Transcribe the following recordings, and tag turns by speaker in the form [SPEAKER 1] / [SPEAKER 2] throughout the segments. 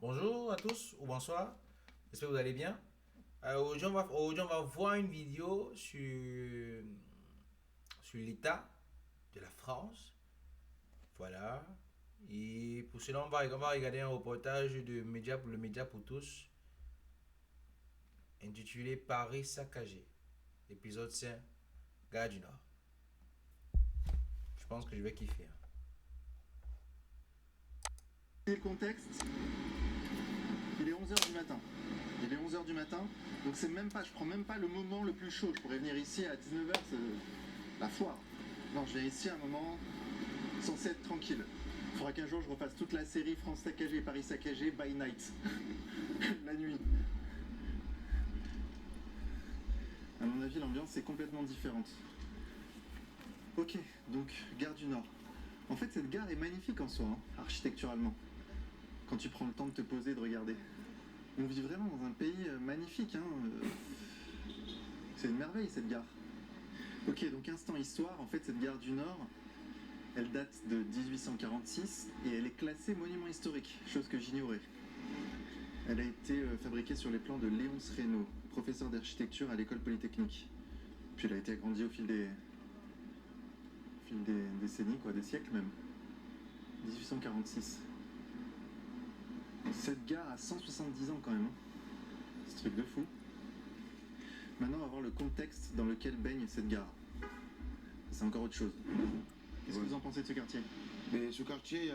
[SPEAKER 1] Bonjour à tous ou bonsoir, j'espère que vous allez bien. Aujourd'hui, on va voir une vidéo sur l'état de la France. Voilà. Et pour cela, on va regarder un reportage de Média pour le Média pour tous, intitulé Paris saccagé. Épisode 5, Gare du Nord. Je pense que je vais kiffer.
[SPEAKER 2] Le contexte, il est 11 h du matin. Il est 11 h du matin, donc je prends même pas le moment le plus chaud. Je pourrais venir ici à 19 h, c'est la foire. Non, je viens ici à un moment censé être tranquille. Il faudra qu'un jour je refasse toute la série France saccagée, Paris saccagé, by night. La nuit. À mon avis, l'ambiance est complètement différente. Ok, donc gare du Nord. En fait, cette gare est magnifique en soi, architecturalement. Quand tu prends le temps de te poser et de regarder. On vit vraiment dans un pays magnifique. C'est une merveille cette gare. Ok, donc instant histoire, en fait cette gare du Nord, elle date de 1846 et elle est classée monument historique, chose que j'ignorais. Elle a été fabriquée sur les plans de Léonce Reynaud, professeur d'architecture à l'école polytechnique. Puis elle a été agrandie au fil des décennies, des siècles même. 1846. Cette gare a 170 ans quand même. C'est un truc de fou. Maintenant, on va voir le contexte dans lequel baigne cette gare. C'est encore autre chose. Qu'est-ce que vous en pensez de ce quartier?
[SPEAKER 3] Mais ce quartier,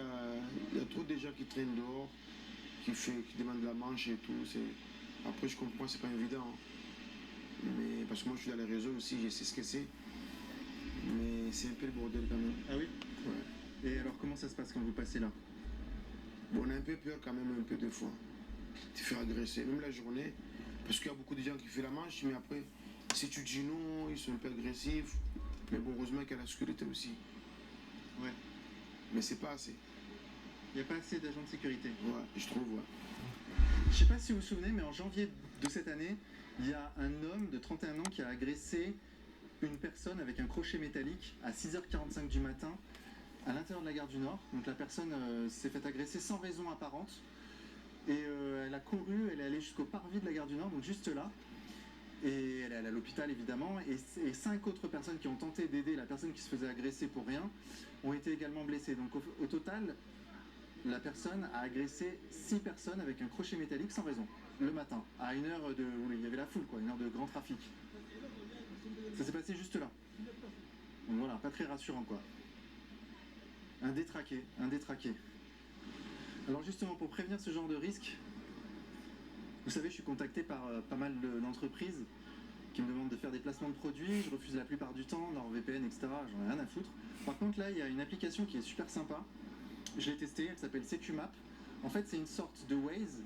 [SPEAKER 3] il y a trop de gens qui traînent dehors, qui demandent la manche et tout. Après, je comprends, c'est pas évident. Mais parce que moi, je suis dans les réseaux aussi, je sais ce que c'est. Mais c'est un peu le bordel quand même.
[SPEAKER 2] Ah oui?
[SPEAKER 3] Ouais.
[SPEAKER 2] Et alors, comment ça se passe quand vous passez là?
[SPEAKER 3] Bon, on a un peu peur quand même, un peu des fois, de se faire agresser, même la journée. Parce qu'il y a beaucoup de gens qui font la manche, mais après, si tu dis non, ils sont un peu agressifs. Mais bon, heureusement qu'il y a la sécurité aussi.
[SPEAKER 2] Ouais.
[SPEAKER 3] Mais c'est pas assez.
[SPEAKER 2] Il n'y a pas assez d'agents de sécurité.
[SPEAKER 3] Ouais, je trouve, ouais.
[SPEAKER 2] Je sais pas si vous vous souvenez, mais en janvier de cette année, il y a un homme de 31 ans qui a agressé une personne avec un crochet métallique à 6 h 45 du matin à l'intérieur de la gare du Nord. Donc la personne s'est fait agresser sans raison apparente. Et elle a couru, elle est allée jusqu'au parvis de la gare du Nord, donc juste là. Et elle est allée à l'hôpital évidemment. Et 5 autres personnes qui ont tenté d'aider la personne qui se faisait agresser pour rien ont été également blessées. Donc au total, la personne a agressé 6 personnes avec un crochet métallique sans raison, le matin, à une heure où il y avait la foule, une heure de grand trafic. Ça s'est passé juste là. Donc voilà, pas très rassurant quoi. Un détraqué. Alors justement, pour prévenir ce genre de risque, vous savez, je suis contacté par pas mal d'entreprises qui me demandent de faire des placements de produits. Je refuse la plupart du temps, NordVPN, etc. J'en ai rien à foutre. Par contre, là, il y a une application qui est super sympa. Je l'ai testée, elle s'appelle SecuMap. En fait, c'est une sorte de Waze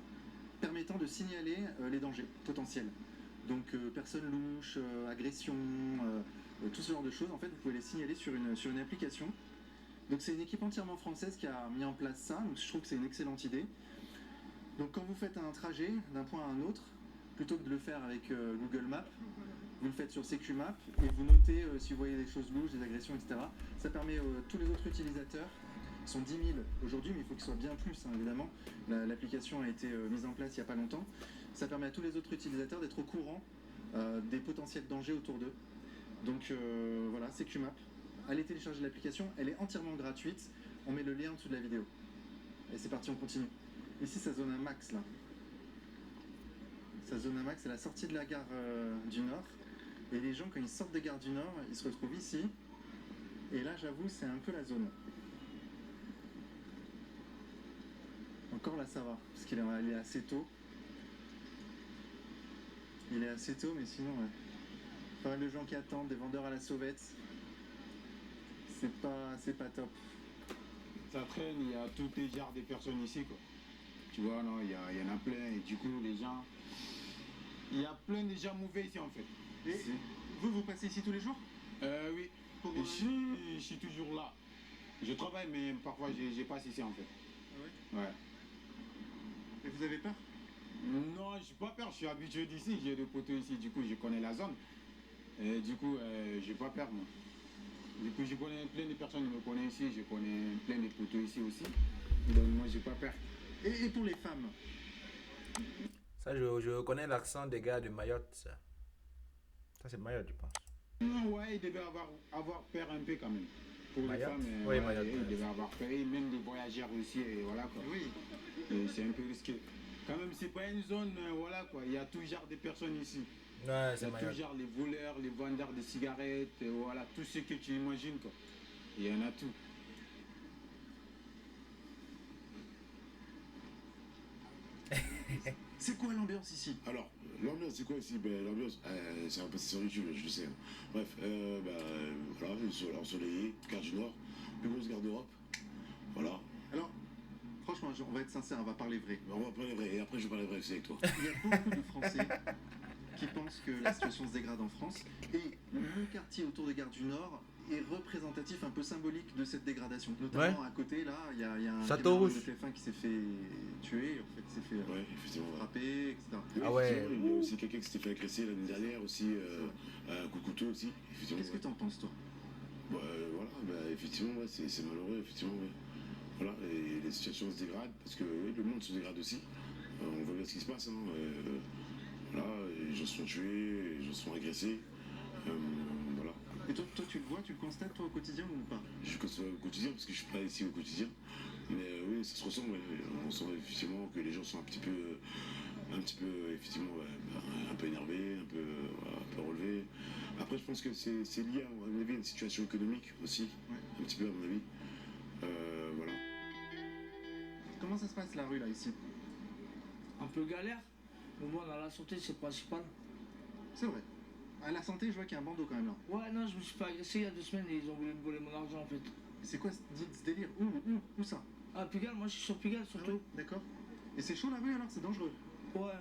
[SPEAKER 2] permettant de signaler les dangers potentiels. Donc, personnes louches, agressions, tout ce genre de choses. En fait, vous pouvez les signaler sur une application. Donc, c'est une équipe entièrement française qui a mis en place ça. Donc, je trouve que c'est une excellente idée. Donc, quand vous faites un trajet d'un point à un autre, plutôt que de le faire avec Google Maps, vous le faites sur SecuMap et vous notez si vous voyez des choses louches, des agressions, etc. Ça permet tous les autres utilisateurs, ils sont 10 000 aujourd'hui, mais il faut qu'ils soient bien plus, évidemment. L'application a été mise en place il n'y a pas longtemps. Ça permet à tous les autres utilisateurs d'être au courant des potentiels dangers autour d'eux. Donc voilà, SecuMap. Allez télécharger l'application, elle est entièrement gratuite. On met le lien en dessous de la vidéo. Et c'est parti, on continue. Ici, ça zone un max, là. Sa zone max, c'est la sortie de la gare du Nord. Et les gens, quand ils sortent de gare du Nord, ils se retrouvent ici. Et là, j'avoue, c'est un peu la zone. Encore là, ça va, parce qu'il est assez tôt. Il est assez tôt, mais sinon, ouais. Pas mal de gens qui attendent, des vendeurs à la sauvette. C'est pas top.
[SPEAKER 3] Ça traîne, il y a tous les genres de personnes ici, quoi. Tu vois, non, il y en a plein, et du coup, les gens... Il y a plein de gens mauvais ici, en fait.
[SPEAKER 2] Et vous passez ici tous les jours?
[SPEAKER 3] Oui.
[SPEAKER 2] Pour,
[SPEAKER 3] Ici, je suis toujours là. Je travaille, mais parfois, je passe ici, en fait.
[SPEAKER 2] Ah ouais?
[SPEAKER 3] Ouais.
[SPEAKER 2] Et vous avez peur?
[SPEAKER 3] Non, je n'ai pas peur, je suis habitué d'ici, j'ai des poteaux ici, du coup, je connais la zone. Et du coup, j'ai pas peur, moi. Du coup, je connais plein de personnes qui me connaissent ici, je connais plein de poteaux ici aussi. Donc, moi, j'ai pas peur.
[SPEAKER 2] Et pour les femmes,
[SPEAKER 1] Ça, je connais l'accent des gars de Mayotte, ça. Ça, c'est Mayotte, je pense.
[SPEAKER 4] Ouais, il devait avoir peur un peu quand même. Pour les
[SPEAKER 1] Mayotte?
[SPEAKER 4] femmes,
[SPEAKER 1] Oui,
[SPEAKER 4] ouais,
[SPEAKER 1] Mayotte.
[SPEAKER 4] il devait avoir peur. Et même de voyageurs aussi, et voilà quoi.
[SPEAKER 2] oui.
[SPEAKER 4] Et c'est un peu risqué. Quand même, c'est pas une zone, voilà quoi. Il y a tout genre de personnes ici.
[SPEAKER 1] Ouais,
[SPEAKER 4] Il y
[SPEAKER 1] c'est
[SPEAKER 4] a tout
[SPEAKER 1] Mayotte.
[SPEAKER 4] genre, les voleurs, les vendeurs de cigarettes, voilà, tout ce que tu imagines quoi. Il y en a tout.
[SPEAKER 2] C'est quoi l'ambiance ici?
[SPEAKER 3] Alors, l'ambiance, c'est quoi ici? Ben, l'ambiance, c'est un peu ridicule, je le sais. Bref, voilà, une soirée ensoleillée, gare du Nord, plus grosse gare d'Europe. Voilà.
[SPEAKER 2] Alors, franchement, on va être sincère, on va parler vrai.
[SPEAKER 3] Ben, on va parler vrai, et après je vais parler vrai aussi avec toi.
[SPEAKER 2] Il y a beaucoup de Français qui pensent que la situation se dégrade en France. Et le quartier autour de Gare du Nord est représentatif, un peu symbolique de cette dégradation. Notamment à côté, là, il y a un
[SPEAKER 1] Château
[SPEAKER 2] caméraman de
[SPEAKER 1] Rouge.
[SPEAKER 2] TF1 qui s'est fait tuer, en fait, qui s'est fait
[SPEAKER 3] Ouais, effectivement. Ouais.
[SPEAKER 2] frapper, etc.
[SPEAKER 1] Ah ouais.
[SPEAKER 3] Effectivement, il y a aussi quelqu'un qui s'était fait agresser l'année dernière aussi, un coup de couteau aussi. Effectivement.
[SPEAKER 2] Qu'est-ce que t'en penses, toi?
[SPEAKER 3] Voilà, effectivement, ouais, c'est malheureux, effectivement. Ouais. Voilà, et les situations se dégradent parce que oui, le monde se dégrade aussi. On voit bien ce qui se passe. Voilà, les gens se font tuer, les gens se font agresser. Voilà.
[SPEAKER 2] Et toi, tu le vois, tu le constates, toi, au quotidien ou pas?
[SPEAKER 3] Je constate au quotidien parce que je suis pas ici au quotidien. Mais oui, ça se ressent. Ouais. On sent effectivement que les gens sont un petit peu effectivement, un peu énervés, un peu relevés. Après, je pense que c'est lié à mon avis à une situation économique aussi,
[SPEAKER 2] Ouais.
[SPEAKER 3] un petit peu à mon avis. Voilà.
[SPEAKER 2] Comment ça se passe, la rue, là, ici?
[SPEAKER 5] Un peu galère, mais bon, dans la santé, c'est principal.
[SPEAKER 2] C'est vrai. À la santé, je vois qu'il y a un bandeau quand même, là.
[SPEAKER 5] Ouais, non, je me suis fait agresser il y a 2 semaines et ils ont voulu me voler mon argent en fait.
[SPEAKER 2] C'est quoi ce délire? Où ça?
[SPEAKER 5] Ah, Pigalle, moi je suis sur Pigalle
[SPEAKER 2] Ah
[SPEAKER 5] surtout.
[SPEAKER 2] ouais, d'accord. Et c'est chaud, la rue, alors? C'est dangereux?
[SPEAKER 5] Ouais,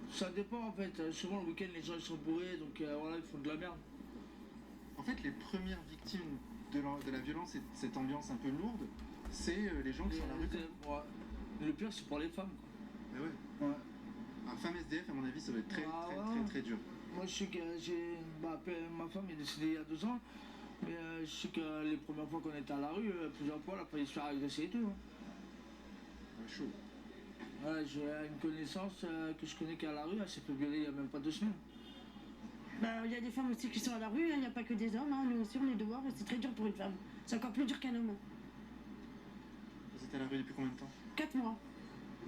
[SPEAKER 5] ça dépend en fait. Souvent le week-end, les gens ils sont bourrés, donc voilà, ils font de la merde.
[SPEAKER 2] En fait, les premières victimes de la violence et de cette ambiance un peu lourde, c'est les gens qui sont à la rue.
[SPEAKER 5] Ouais. Le pire, c'est pour les femmes.
[SPEAKER 2] Ah ouais.
[SPEAKER 5] Ouais.
[SPEAKER 2] Un femme SDF, à mon avis, ça doit être très,
[SPEAKER 5] Ah
[SPEAKER 2] très,
[SPEAKER 5] ouais.
[SPEAKER 2] très, très dur.
[SPEAKER 5] Moi, je sais que ma femme est décédée il y a 2 ans, mais je sais que les premières fois qu'on était à la rue, plusieurs fois, elle a failli se faire agresser et tout. Hein.
[SPEAKER 2] Ah, chaud.
[SPEAKER 5] Ouais, j'ai une connaissance que je connais qui est à la rue, elle s'est fait violer il y a même pas 2 semaines.
[SPEAKER 6] Bah, il y a des femmes aussi qui sont à la rue, il n'y a pas que des hommes, nous aussi on est dehors et c'est très dur pour une femme. C'est encore plus dur qu'un homme.
[SPEAKER 2] Vous êtes à la rue depuis combien de temps?
[SPEAKER 6] 4 mois.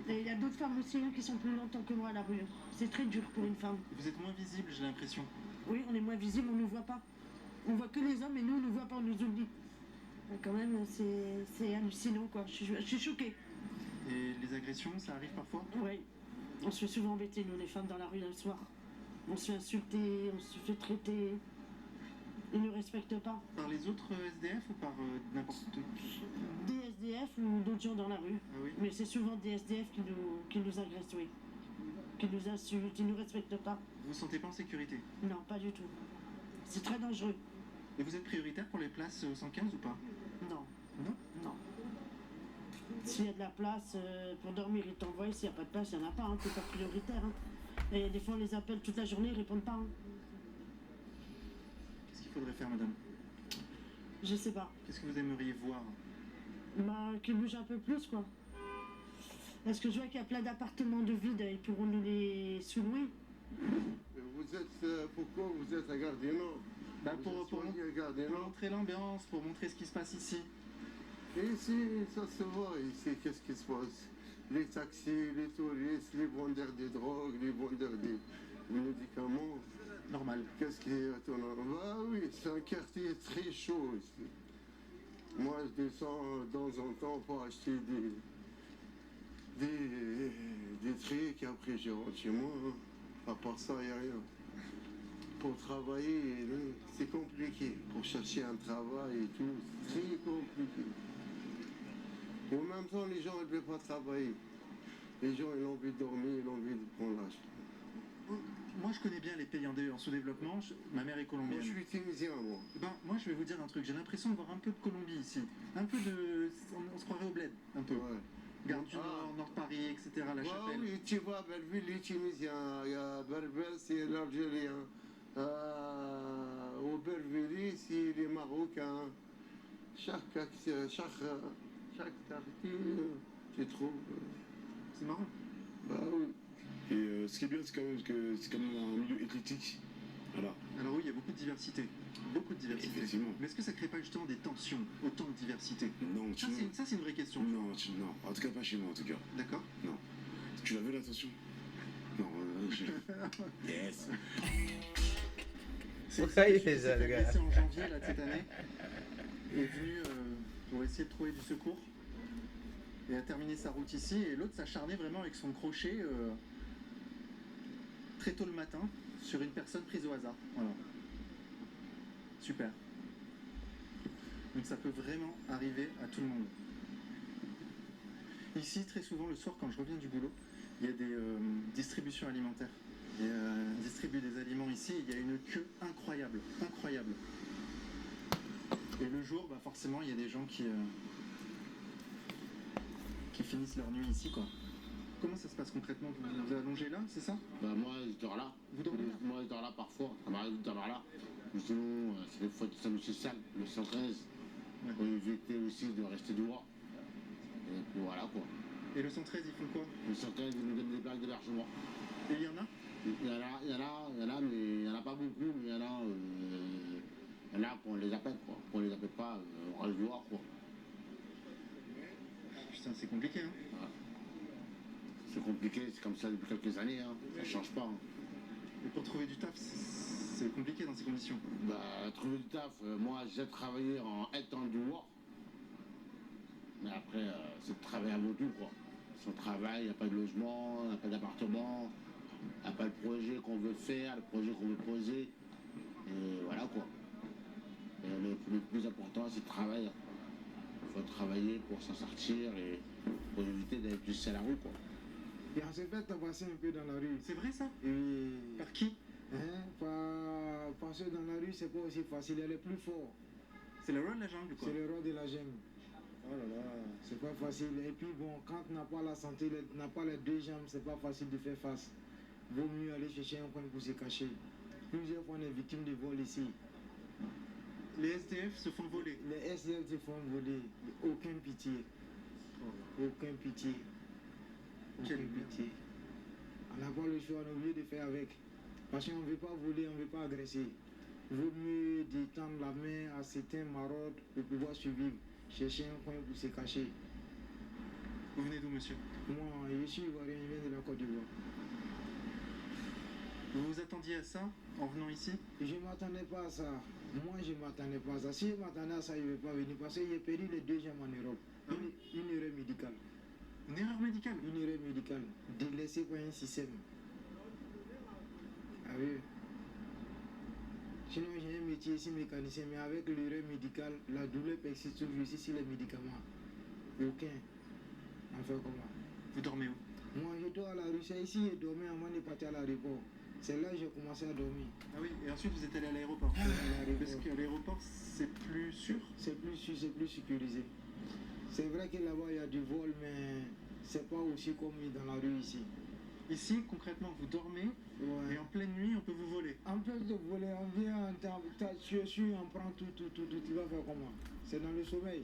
[SPEAKER 6] Et il y a d'autres femmes aussi qui sont plus longtemps que moi à la rue. C'est très dur pour une femme.
[SPEAKER 2] Vous êtes moins visible, j'ai l'impression.
[SPEAKER 6] Oui, on est moins visible, on ne nous voit pas. On voit que les hommes et nous on ne nous voit pas, on nous oublie. Mais quand même, c'est hallucinant quoi. Je suis choquée.
[SPEAKER 2] Et les agressions, ça arrive parfois?
[SPEAKER 6] Oui. On se fait souvent embêter, nous les femmes dans la rue le soir. On se fait insulter, on se fait traiter. Ils ne nous respectent pas.
[SPEAKER 2] Par les autres SDF ou par n'importe qui?
[SPEAKER 6] Des SDF ou d'autres gens dans la rue.
[SPEAKER 2] Ah oui.
[SPEAKER 6] Mais c'est souvent des SDF qui nous agressent, oui. Qui nous insultent, ils ne nous respectent pas.
[SPEAKER 2] Vous vous sentez pas en sécurité?
[SPEAKER 6] Non, pas du tout. C'est très dangereux.
[SPEAKER 2] Et vous êtes prioritaire pour les places au 115 ou pas?
[SPEAKER 6] Non,
[SPEAKER 2] Non?
[SPEAKER 6] non. S'il y a de la place pour dormir, ils t'envoient. S'il n'y a pas de place, il n'y en a pas. C'est pas prioritaire. Et des fois, on les appelle toute la journée, ils répondent pas.
[SPEAKER 2] Qu'est-ce qu'il faudrait faire, madame?
[SPEAKER 6] Je sais pas.
[SPEAKER 2] Qu'est-ce que vous aimeriez voir?
[SPEAKER 6] Bah, qu'ils bougent un peu plus, quoi. Parce que je vois qu'il y a plein d'appartements de vide, ils pourront nous les sous-louer.
[SPEAKER 7] Vous êtes, pourquoi vous êtes à Gare du Nord?
[SPEAKER 2] Bah,
[SPEAKER 7] Vous
[SPEAKER 2] pour
[SPEAKER 7] êtes soigné à Gare du
[SPEAKER 2] pour
[SPEAKER 7] Nord.
[SPEAKER 2] montrer l'ambiance, pour montrer ce qui se passe ici.
[SPEAKER 7] Et ici, ça se voit, ici, qu'est-ce qui se passe? Les taxis, les touristes, les vendeurs de drogue, les vendeurs de médicaments.
[SPEAKER 2] Normal.
[SPEAKER 7] Qu'est-ce qui est étonnant? Bah oui, c'est un quartier très chaud ici. Moi, je descends de temps en temps pour acheter des trucs, et après je rentre chez moi. À part ça, il n'y a rien. Pour travailler, c'est compliqué. Pour chercher un travail et tout, c'est très compliqué. En même temps, les gens ne veulent pas travailler. Les gens, ils ont envie de dormir, ils ont envie de prendre l'âge.
[SPEAKER 2] Moi, je connais bien les pays en sous-développement. Ma mère est
[SPEAKER 7] Moi,
[SPEAKER 2] colombienne.
[SPEAKER 7] je suis tunisien, moi.
[SPEAKER 2] Ben, moi, je vais vous dire un truc. J'ai l'impression de voir un peu de Colombie ici. Un peu de... On se croirait au bled, un peu.
[SPEAKER 7] Ouais.
[SPEAKER 2] Gare du
[SPEAKER 7] Ah.
[SPEAKER 2] Nord, Nord Paris, etc. La
[SPEAKER 7] Bah
[SPEAKER 2] Chapelle.
[SPEAKER 7] oui, tu vois, Belleville, les Tunisiens, il y a Berbère, c'est l'Algérien. Au Belleville, c'est les Marocains. Chaque quartier, tu trouves
[SPEAKER 2] C'est marrant.
[SPEAKER 3] Bah oui. Et ce qui est bien, c'est quand même que c'est quand même un milieu éclectique. Voilà.
[SPEAKER 2] Alors oui, il y a beaucoup de diversité. Beaucoup de diversité.
[SPEAKER 3] Effectivement.
[SPEAKER 2] Mais est-ce que ça crée pas justement des tensions, autant de diversité?
[SPEAKER 3] Non,
[SPEAKER 2] Ça, c'est une vraie question.
[SPEAKER 3] Non, non. En tout cas, pas chez moi, en tout cas.
[SPEAKER 2] D'accord.
[SPEAKER 3] Non. Tu l'as vu, l'attention? Non, Yes.
[SPEAKER 2] C'est
[SPEAKER 1] Ouais,
[SPEAKER 2] celui qui
[SPEAKER 1] les
[SPEAKER 2] s'est fait
[SPEAKER 1] gars.
[SPEAKER 2] agresser en janvier là, de cette année est venu pour essayer de trouver du secours et a terminé sa route ici. Et l'autre s'acharnait vraiment avec son crochet très tôt le matin sur une personne prise au hasard. Voilà. Super. Donc ça peut vraiment arriver à tout le monde. Ici, très souvent, le soir, quand je reviens du boulot, il y a des distributions alimentaires. Et distribue des aliments ici, il y a une queue incroyable, incroyable. Et le jour, bah forcément, il y a des gens qui finissent leur nuit ici, quoi. Comment ça se passe concrètement? Vous vous allongez là, c'est ça?
[SPEAKER 3] Bah moi, je dors là.
[SPEAKER 2] Vous dormez là?
[SPEAKER 3] Moi, je dors là parfois. Ça m'arrive de dormir là. Mais sinon, c'est des fois du service social, le 113.
[SPEAKER 2] Ouais.
[SPEAKER 3] Pour éviter aussi de rester dehors. Et puis voilà, quoi.
[SPEAKER 2] Et le 113, ils font quoi?
[SPEAKER 3] Le 113, ils nous donnent des plaques d'hébergement.
[SPEAKER 2] Et il y en a?
[SPEAKER 3] Il y en a, mais il n'y en a pas beaucoup, mais il y en a qu'on les appelle, quoi. Qu'on les appelle pas, on reste dehors, quoi.
[SPEAKER 2] Putain, c'est compliqué, hein?
[SPEAKER 3] Voilà. C'est compliqué, c'est comme ça depuis quelques années, hein. Ça change pas. Hein.
[SPEAKER 2] Et pour trouver du taf, c'est compliqué dans ces conditions.
[SPEAKER 3] Bah, trouver du taf, moi j'ai travaillé en étant dehors. Mais après, c'est de travailler avant tout, quoi. Sans travail, il n'y a pas de logement, il n'y a pas d'appartement, il n'y a pas le projet qu'on veut faire, le projet qu'on veut poser. Et voilà, quoi. Et le plus important, c'est de travailler. Il faut travailler pour s'en sortir et pour éviter d'être juste à la rue, quoi.
[SPEAKER 4] Et on s'est fait tabasser un peu dans la rue.
[SPEAKER 2] C'est vrai, ça?
[SPEAKER 4] Et
[SPEAKER 2] Par qui?
[SPEAKER 4] passer dans la rue, c'est pas aussi facile, elle est plus forte.
[SPEAKER 2] C'est le roi de la jungle, quoi.
[SPEAKER 4] C'est le roi de la jungle. Oh là là, c'est pas facile. Et puis bon, quand on n'a pas la santé, on n'a pas les deux jambes, c'est pas facile de faire face. Vaut mieux aller chercher un coin pour se cacher. Plusieurs fois, on est victime de vol ici.
[SPEAKER 2] Les SDF se font voler.
[SPEAKER 4] Les SDF se font voler. Aucune pitié. Aucune pitié.
[SPEAKER 2] Quelle
[SPEAKER 4] Aucune pitié. On n'a pas le choix, on est obligé de faire avec. Parce qu'on ne veut pas voler, on ne veut pas agresser. Vaut mieux détendre la main à certains maraudes pour pouvoir survivre. Chercher un coin pour se cacher.
[SPEAKER 2] Vous venez d'où, monsieur?
[SPEAKER 4] Moi, je suis ivoirien, je viens de la Côte d'Ivoire.
[SPEAKER 2] Vous vous attendiez à ça en venant ici?
[SPEAKER 4] Je ne m'attendais pas à ça. Moi, je ne m'attendais pas à ça. Si je m'attendais à ça, je ne vais pas venir. Parce que j'ai perdu les deux jambes en Europe. Une erreur médicale.
[SPEAKER 2] Une erreur médicale?
[SPEAKER 4] Une erreur médicale. Délaissée par un système. Ah oui. Sinon, j'ai un métier ici mécanicien, mais avec l'erreur médicale, la douleur persiste toujours ici sur les médicaments. Aucun. On fait comment?
[SPEAKER 2] Vous dormez où?
[SPEAKER 4] Moi, je dors à la rue. C'est ici, je dormais avant de partir à l'aéroport. C'est là que j'ai commencé à dormir.
[SPEAKER 2] Ah oui, et ensuite vous êtes allé à l'aéroport. Parce qu'à l'aéroport, c'est plus sûr?
[SPEAKER 4] C'est plus sûr, c'est plus sécurisé. C'est vrai que là-bas, il y a du vol, mais c'est pas aussi comme dans la rue ici.
[SPEAKER 2] Ici, concrètement, vous dormez
[SPEAKER 4] Ouais.
[SPEAKER 2] et en pleine nuit, on peut vous voler.
[SPEAKER 4] En plus de voler, on vient, tu suis, on prend tout, tu vas faire comment? C'est dans le sommeil.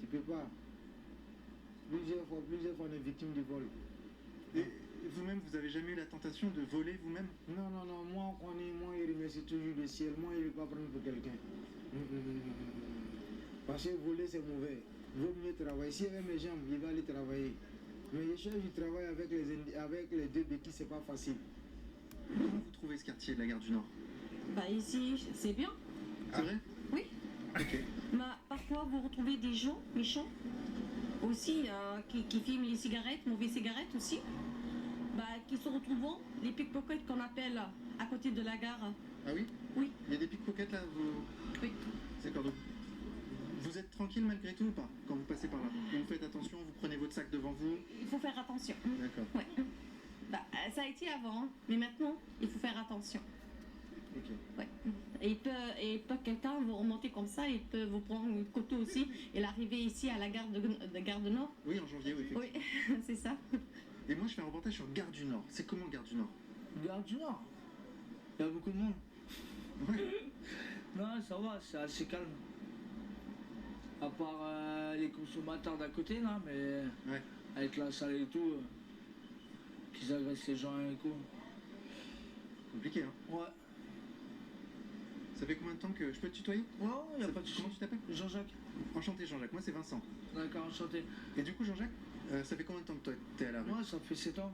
[SPEAKER 4] Tu peux pas. Plusieurs fois, on est victime du vol.
[SPEAKER 2] Et vous-même, vous avez jamais eu la tentation de voler vous-même?
[SPEAKER 4] Non, moi, il remercie toujours le ciel. Moi, il ne veut pas prendre pour quelqu'un. Parce que voler, c'est mauvais. Il vaut mieux travailler. Si avec mes jambes, il va aller travailler. Mais je cherche du travail avec les deux béquilles, c'est pas facile.
[SPEAKER 2] Comment vous trouvez ce quartier de la gare du Nord?
[SPEAKER 8] Bah ici, c'est bien.
[SPEAKER 2] C'est vrai?
[SPEAKER 8] Oui.
[SPEAKER 2] Ok.
[SPEAKER 8] Bah, parfois, vous retrouvez des gens méchants aussi qui fument les cigarettes, mauvaises cigarettes aussi. Bah, qui se retrouvent les pickpockets qu'on appelle à côté de la gare.
[SPEAKER 2] Ah oui?
[SPEAKER 8] Oui.
[SPEAKER 2] Il y a des pickpockets là
[SPEAKER 8] Oui.
[SPEAKER 2] D'accord, donc vous êtes tranquille malgré tout ou pas quand vous passez par là? Vous faites attention, vous prenez votre sac devant vous?
[SPEAKER 8] Il faut faire attention.
[SPEAKER 2] D'accord.
[SPEAKER 8] Ouais. Bah, ça a été avant, hein, mais maintenant, il faut faire attention.
[SPEAKER 2] Ok.
[SPEAKER 8] Ouais. Et il peut quelqu'un vous remonter comme ça, il peut vous prendre une couteau aussi et l'arriver ici à la gare de Gare du Nord.
[SPEAKER 2] Oui, en janvier, oui, effectivement.
[SPEAKER 8] Oui, c'est ça.
[SPEAKER 2] Et moi, je fais un reportage sur Gare du Nord. C'est comment Gare du Nord?
[SPEAKER 5] Gare du Nord. Il y a beaucoup de monde.
[SPEAKER 2] Ouais.
[SPEAKER 5] Non, ça va, c'est assez calme. À part les consommateurs d'à côté, là, mais
[SPEAKER 2] Ouais.
[SPEAKER 5] avec la salle et tout, qu'ils agressent les gens et tout.
[SPEAKER 2] Compliqué, hein.
[SPEAKER 5] Ouais.
[SPEAKER 2] Ça fait combien de temps que... Je peux te tutoyer?
[SPEAKER 5] Ouais, y a pas de souci.
[SPEAKER 2] Comment tu t'appelles?
[SPEAKER 5] Jean-Jacques.
[SPEAKER 2] Enchanté Jean-Jacques, moi c'est Vincent.
[SPEAKER 5] D'accord, enchanté.
[SPEAKER 2] Et du coup Jean-Jacques, ça fait combien de temps que toi t'es à la rue?
[SPEAKER 5] Moi, ça fait 7 ans.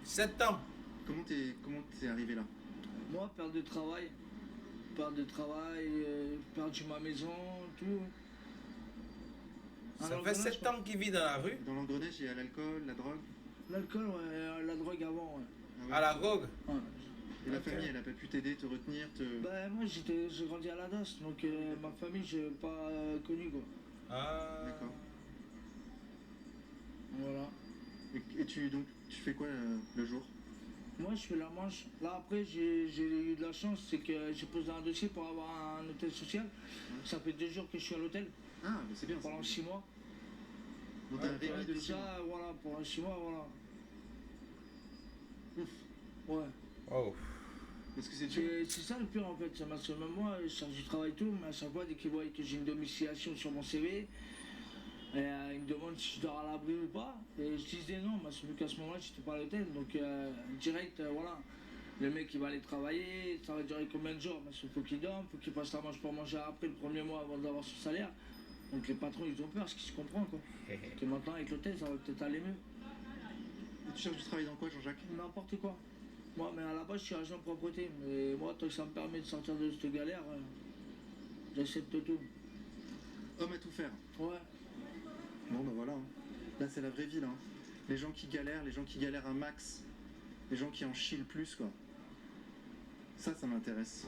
[SPEAKER 1] 7 ans.
[SPEAKER 2] Comment t'es arrivé là?
[SPEAKER 5] Moi, perte de travail. Perdu ma maison, tout.
[SPEAKER 1] Ça fait 7 ans qu'il vit dans la rue.
[SPEAKER 2] Dans l'engrenage, il y a l'alcool, la drogue?
[SPEAKER 5] L'alcool, ouais, la drogue avant, ouais.
[SPEAKER 2] Ah ouais.
[SPEAKER 1] À la drogue.
[SPEAKER 5] Ouais.
[SPEAKER 2] Et la famille, elle a pas pu t'aider, te retenir, te...
[SPEAKER 5] Ben, moi, j'ai grandi à la DAS, donc ma famille, j'ai pas connu, quoi.
[SPEAKER 1] Ah.
[SPEAKER 2] D'accord.
[SPEAKER 5] Voilà.
[SPEAKER 2] Et tu fais quoi le jour?
[SPEAKER 5] Moi, je fais la manche. Là, après, j'ai eu de la chance, c'est que j'ai posé un dossier pour avoir un hôtel social. Ça fait 2 jours que je suis à l'hôtel,
[SPEAKER 2] Ah, mais c'est bien.
[SPEAKER 5] pendant 6 mois.
[SPEAKER 2] Donc t'as un
[SPEAKER 5] Donc,
[SPEAKER 2] répit de 6 mois.
[SPEAKER 5] déjà, voilà, pendant 6 mois, voilà.
[SPEAKER 2] Ouf.
[SPEAKER 5] Ouais.
[SPEAKER 1] Oh.
[SPEAKER 2] Parce que c'est dur.
[SPEAKER 5] C'est ça le pire en fait, ça m'a même moi, je cherche du travail et tout, mais à chaque fois dès qu'ils voient que j'ai une domiciliation sur mon CV, ils me demandent si je dors à l'abri ou pas, et je disais non, mais c'est qu'à ce moment-là j'étais pas à l'hôtel, donc direct, voilà, le mec il va aller travailler, ça va durer combien de jours, mais il faut qu'il dorme, il faut qu'il passe la manche pour manger après le premier mois avant d'avoir son salaire, donc les patrons ils ont peur, ce qui se comprend quoi, que maintenant avec l'hôtel ça va peut-être aller mieux.
[SPEAKER 2] Et tu cherches du travail dans quoi Jean-Jacques?
[SPEAKER 5] N'importe quoi. Moi, mais à la base, je suis agent de propreté. Mais moi, tant que ça me permet de sortir de cette galère, j'accepte tout.
[SPEAKER 2] Homme à tout faire.
[SPEAKER 5] Ouais.
[SPEAKER 2] Bon bah voilà. Hein. Là c'est la vraie vie là. Hein. Les gens qui galèrent un max. Les gens qui en chient le plus quoi. Ça m'intéresse.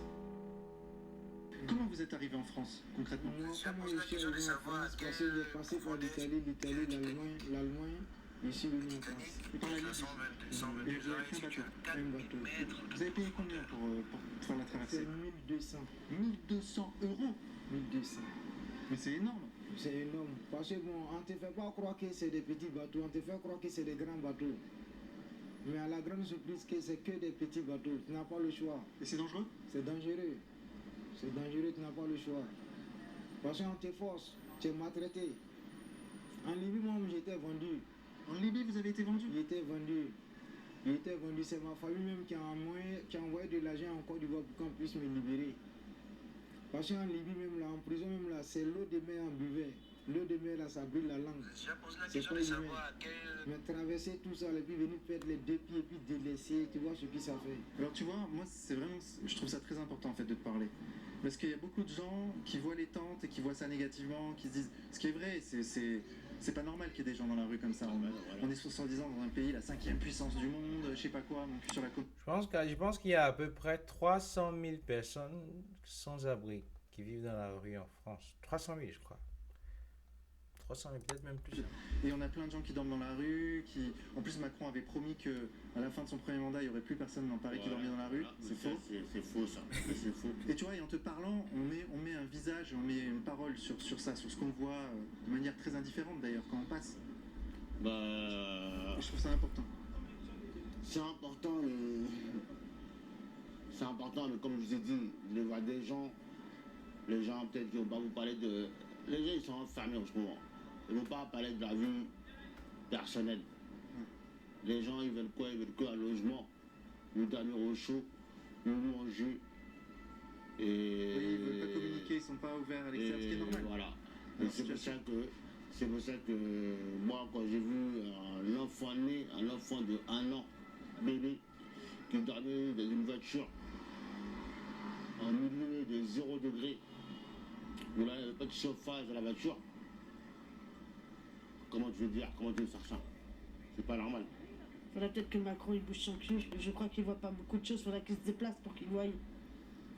[SPEAKER 2] Comment vous êtes arrivé en France, concrètement?
[SPEAKER 4] Moi, comment je suis arrivé en France? Parce que j'ai passé par l'Italie, l'Allemagne, je suis venu en France.
[SPEAKER 2] Par la Libye. Et vous avez pris
[SPEAKER 4] Un bateau.
[SPEAKER 2] Vous avez payé combien pour faire la
[SPEAKER 4] C'est
[SPEAKER 2] traversée?
[SPEAKER 4] 1200.
[SPEAKER 2] 1200 euros.
[SPEAKER 4] 1200.
[SPEAKER 2] Mais c'est énorme.
[SPEAKER 4] C'est énorme. Parce que bon, on ne te fait pas croire que c'est des petits bateaux, on te fait croire que c'est des grands bateaux. Mais à la grande surprise, que c'est que des petits bateaux. Tu n'as pas le choix.
[SPEAKER 2] Et c'est dangereux?
[SPEAKER 4] C'est dangereux. C'est dangereux, tu n'as pas le choix. Parce qu'on te force, tu es maltraité. En Libye, moi, j'étais vendu.
[SPEAKER 2] En Libye, vous avez été vendu?
[SPEAKER 4] J'étais vendu. C'est ma famille même qui a envoyé de l'argent en Côte d'Ivoire pour qu'on puisse me libérer. Parce qu'en Libye, même là, en prison, même là, c'est l'eau de mer en buvait. L'eau de mer là, ça brûle la langue. C'est pas humain. Mais traverser tout ça, et puis venir perdre les 2 pieds, et puis délaisser, tu vois ce que ça fait.
[SPEAKER 2] Alors tu vois, moi c'est vraiment, je trouve ça très important en fait de te parler. Parce qu'il y a beaucoup de gens qui voient les tentes et qui voient ça négativement, qui se disent, ce qui est vrai, c'est pas normal qu'il y ait des gens dans la rue comme ça. On est 70 ans dans un pays, la 5e puissance du monde, je sais pas quoi, donc sur la côte.
[SPEAKER 1] Je pense qu'il y a à peu près 300 000 personnes sans abri qui vivent dans la rue en France. 300 000 je crois. 300 000, peut-être même plus.
[SPEAKER 2] Et on a plein de gens qui dorment dans la rue, qui... En plus Macron avait promis qu'à la fin de son premier mandat, il n'y aurait plus personne dans Paris qui dormait dans la rue. C'est faux.
[SPEAKER 3] C'est faux ça. C'est faux.
[SPEAKER 2] Et tu vois, et en te parlant, on met un visage, on met une parole sur ça, sur ce qu'on voit, de manière très indifférente d'ailleurs, quand on passe.
[SPEAKER 3] Bah...
[SPEAKER 2] Et je trouve ça important.
[SPEAKER 3] C'est important, mais comme je vous ai dit, de voir des gens, les gens peut-être qui vont pas vous parler de... Les gens ils sont enfermés en ce moment. Ils ne vont pas parler de la vie personnelle. Les gens ils veulent quoi? Ils veulent que un logement, nous dormir au chaud, nous manger. Et...
[SPEAKER 2] Oui, ils ne veulent pas communiquer, ils ne sont pas ouverts à l'extérieur, ce qui est normal.
[SPEAKER 3] Voilà. Et c'est pour ça que moi quand j'ai vu un enfant né, un enfant de 1 an, bébé, qui dormait dans une voiture en milieu de 0 degré, où là il n'y avait pas de chauffage dans la voiture, comment tu veux faire ça? C'est pas normal.
[SPEAKER 6] Faudrait peut-être que Macron il bouge son cul. Je crois qu'il voit pas beaucoup de choses, faudrait qu'il se déplace pour qu'il voie.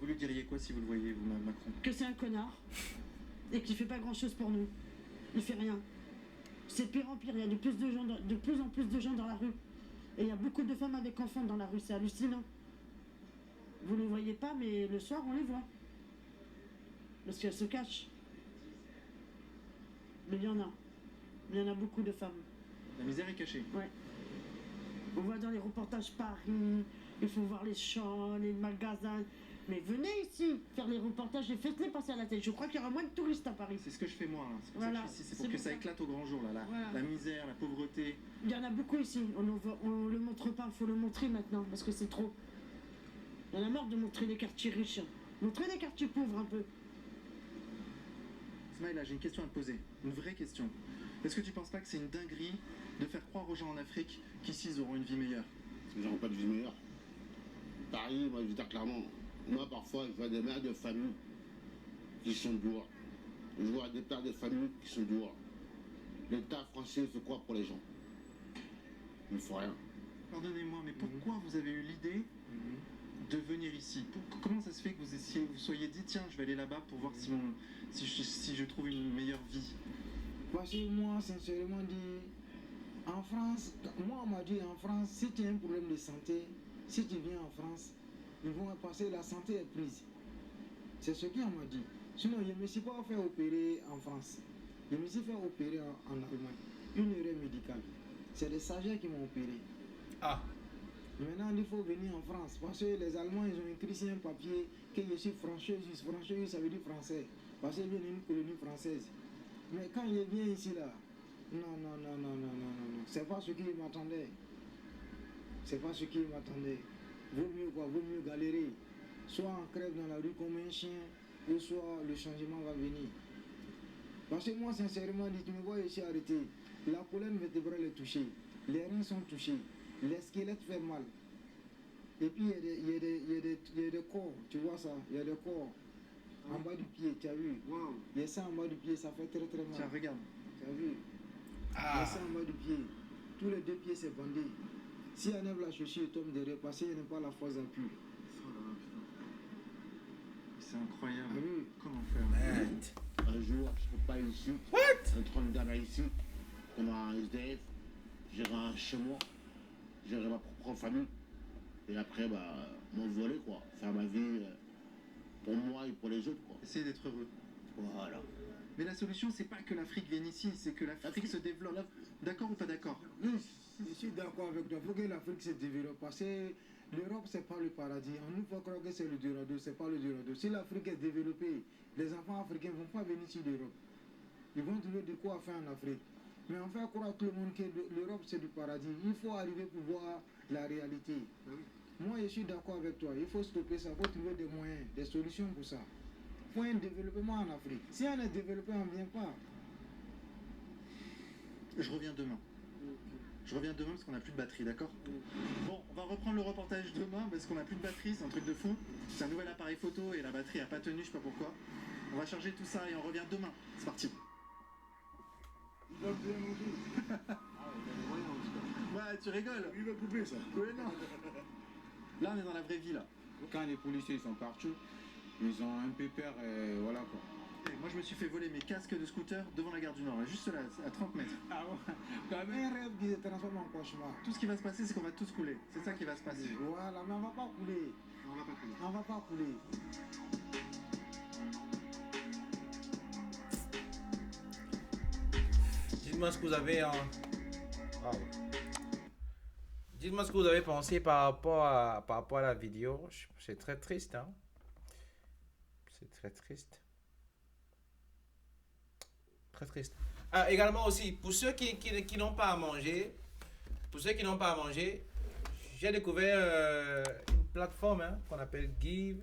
[SPEAKER 2] Vous lui diriez quoi si vous le voyez, vous, Macron?
[SPEAKER 6] Que c'est un connard et qu'il fait pas grand chose pour nous. Il fait rien. C'est de pire en pire, il y a de plus en plus de gens dans la rue. Et il y a beaucoup de femmes avec enfants dans la rue, c'est hallucinant. Vous ne les voyez pas, mais le soir on les voit. Parce qu'elles se cachent. Mais il y en a. Il y en a beaucoup de femmes.
[SPEAKER 2] La misère est cachée.
[SPEAKER 6] Ouais. On voit dans les reportages Paris, il faut voir les champs, les magasins. Mais venez ici, faire les reportages et faites-les passer à la télé. Je crois qu'il y aura moins de touristes à Paris.
[SPEAKER 2] C'est ce que je fais moi, hein. C'est pour
[SPEAKER 6] Voilà,
[SPEAKER 2] ça que je suis ici, c'est
[SPEAKER 6] c'est
[SPEAKER 2] pour que
[SPEAKER 6] pour
[SPEAKER 2] ça
[SPEAKER 6] ça.
[SPEAKER 2] éclate au grand jour, là.
[SPEAKER 6] Voilà.
[SPEAKER 2] La misère, la pauvreté.
[SPEAKER 6] Il y en a beaucoup ici. On le montre pas, il faut le montrer maintenant parce que c'est trop. Il y en a marre de montrer les quartiers riches. Montrez les quartiers pauvres un peu.
[SPEAKER 2] Smaïla, j'ai une question à te poser, une vraie question. Est-ce que tu penses pas que c'est une dinguerie de faire croire aux gens en Afrique qu'ici ils auront une vie meilleure?
[SPEAKER 3] Ils n'auront pas de vie meilleure. Paris, moi je veux dire clairement, moi parfois je vois des mères de famille qui sont dehors. Je vois des pères de famille qui sont dehors. L'État français fait quoi pour les gens? Il ne faut rien.
[SPEAKER 2] Pardonnez-moi, mais pourquoi vous avez eu l'idée de venir ici? Comment ça se fait que vous soyez dit, tiens, je vais aller là-bas pour voir si je trouve une meilleure vie?
[SPEAKER 4] Parce que moi, sincèrement dit, en France, moi on m'a dit en France, si tu as un problème de santé, si tu viens en France, ils vont passer, la santé est prise. C'est ce qu'on m'a dit. Sinon, je ne me suis pas fait opérer en France. Je me suis fait opérer en Allemagne. Une erreur médicale. C'est des stagiaires qui m'ont opéré.
[SPEAKER 1] Ah,
[SPEAKER 4] Maintenant, il faut venir en France. Parce que les Allemands, ils ont écrit sur un papier que je suis français. Français, ça veut dire français. Parce que je viens d'une colonie française. Mais quand je viens ici, là, non. C'est pas ce qui m'attendait. C'est pas ce qui m'attendait. Vaut mieux quoi, vaut mieux galérer. Soit on crève dans la rue comme un chien, ou soit le changement va venir. Parce que moi, sincèrement, tu me vois ici arrêté. La colonne vertébrale est touchée. Les reins sont touchés. Les squelettes font mal. Et puis il y a des corps, tu vois ça, il y a des corps en bas du pied, tu as vu?
[SPEAKER 2] Waouh!
[SPEAKER 4] Il y a ça en bas du pied, ça fait très mal.
[SPEAKER 2] Tiens, regarde.
[SPEAKER 4] Tu as vu? Il y a
[SPEAKER 1] ah.
[SPEAKER 4] ça en bas du pied. Tous les deux pieds c'est bandé. Si on enlève la chaussure, il tombe derrière parce qu'il n'y a pas la force d'appui.
[SPEAKER 2] Oh là là, putain. C'est incroyable.
[SPEAKER 4] Ah oui.
[SPEAKER 2] Comment faire?
[SPEAKER 1] Merde.
[SPEAKER 3] Un jour, je serai pas ici. Un trône d'âme ici. On a un SDF. J'irai chez moi. J'irai ma propre famille. Et après, m'envoler, quoi. Faire ma vie pour moi et pour les autres, quoi.
[SPEAKER 2] Essayez d'être heureux.
[SPEAKER 3] Voilà.
[SPEAKER 2] Mais la solution, c'est pas que l'Afrique vienne ici, c'est que l'Afrique se développe. D'accord ou pas d'accord?
[SPEAKER 4] Oui, je suis d'accord avec toi. Il faut que l'Afrique se développe parce que l'Europe, c'est pas le paradis. On nous fait croire que c'est le Dorado, c'est pas le Dorado. Si l'Afrique est développée, les enfants africains ne vont pas venir sur l'Europe. Ils vont trouver de quoi faire en Afrique. Mais on fait croire à tout le monde que l'Europe, c'est du paradis. Il faut arriver pour voir la réalité. Moi, je suis d'accord avec toi. Il faut stopper ça. Il faut trouver des moyens, des solutions pour ça. Il faut un développement en Afrique. Si on est développé, on ne vient pas.
[SPEAKER 2] Je reviens demain. Je reviens demain parce qu'on n'a plus de batterie, d'accord? Bon, on va reprendre le reportage demain parce qu'on n'a plus de batterie, c'est un truc de fou. C'est un nouvel appareil photo et la batterie n'a pas tenu, je sais pas pourquoi. On va charger tout ça et on revient demain. C'est parti. Ouais, tu rigoles.
[SPEAKER 3] Il va couper ça.
[SPEAKER 2] Oui, non. Là, on est dans la vraie vie, là.
[SPEAKER 9] Quand les policiers sont partis, ils ont un peu peur, voilà quoi.
[SPEAKER 2] Et moi, je me suis fait voler mes casques de scooter devant la gare du Nord, là, juste là, à 30 mètres.
[SPEAKER 4] Ah ouais, quand même. Un rêve qui se transforme en cauchemar.
[SPEAKER 2] Tout ce qui va se passer, c'est qu'on va tous couler. C'est ça qui va se passer.
[SPEAKER 4] Voilà, mais on va pas couler.
[SPEAKER 2] On va pas couler.
[SPEAKER 4] On va pas couler.
[SPEAKER 1] Dites-moi ce que vous avez en... Dites-moi ce que vous avez pensé par rapport à la vidéo. C'est très triste, hein. C'est très triste. Très triste. Ah, également aussi, pour ceux qui n'ont pas à manger, j'ai découvert une plateforme qu'on appelle Give,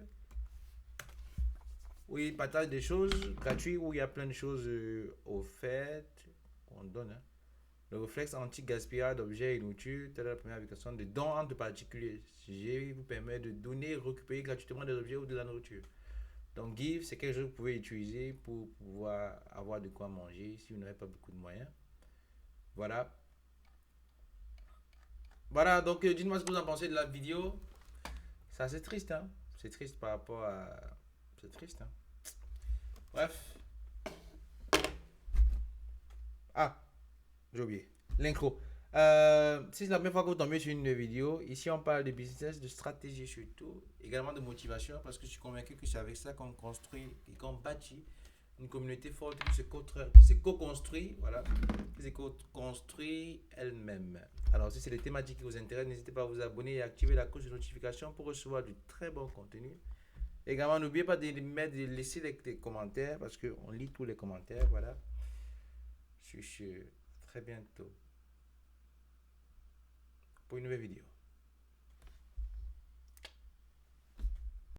[SPEAKER 1] où ils partagent des choses gratuites, où il y a plein de choses offertes qu'on donne. Hein. Le réflexe anti-gaspillage d'objets et de nourriture, telle est la première application de dons entre particuliers. Qui vous permet de donner et récupérer gratuitement des objets ou de la nourriture. Donc Give, c'est quelque chose que vous pouvez utiliser pour pouvoir avoir de quoi manger si vous n'avez pas beaucoup de moyens. Voilà. Voilà, donc dites-moi ce que vous en pensez de la vidéo. C'est assez triste, hein. C'est triste par rapport à... C'est triste, hein. Bref. Ah, j'ai oublié. L'intro. Si c'est la première fois que vous tombez sur une vidéo, ici on parle de business, de stratégie surtout, également de motivation, parce que je suis convaincu que c'est avec ça qu'on construit et qu'on bâtit une communauté forte qui se co-construit, voilà, qui se co-construit elle-même. Alors si c'est les thématiques qui vous intéressent, n'hésitez pas à vous abonner et à activer la cloche de notification pour recevoir du très bon contenu. Également, n'oubliez pas de laisser les commentaires parce qu'on lit tous les commentaires. Voilà. Sur ce, très bientôt pour une nouvelle vidéo.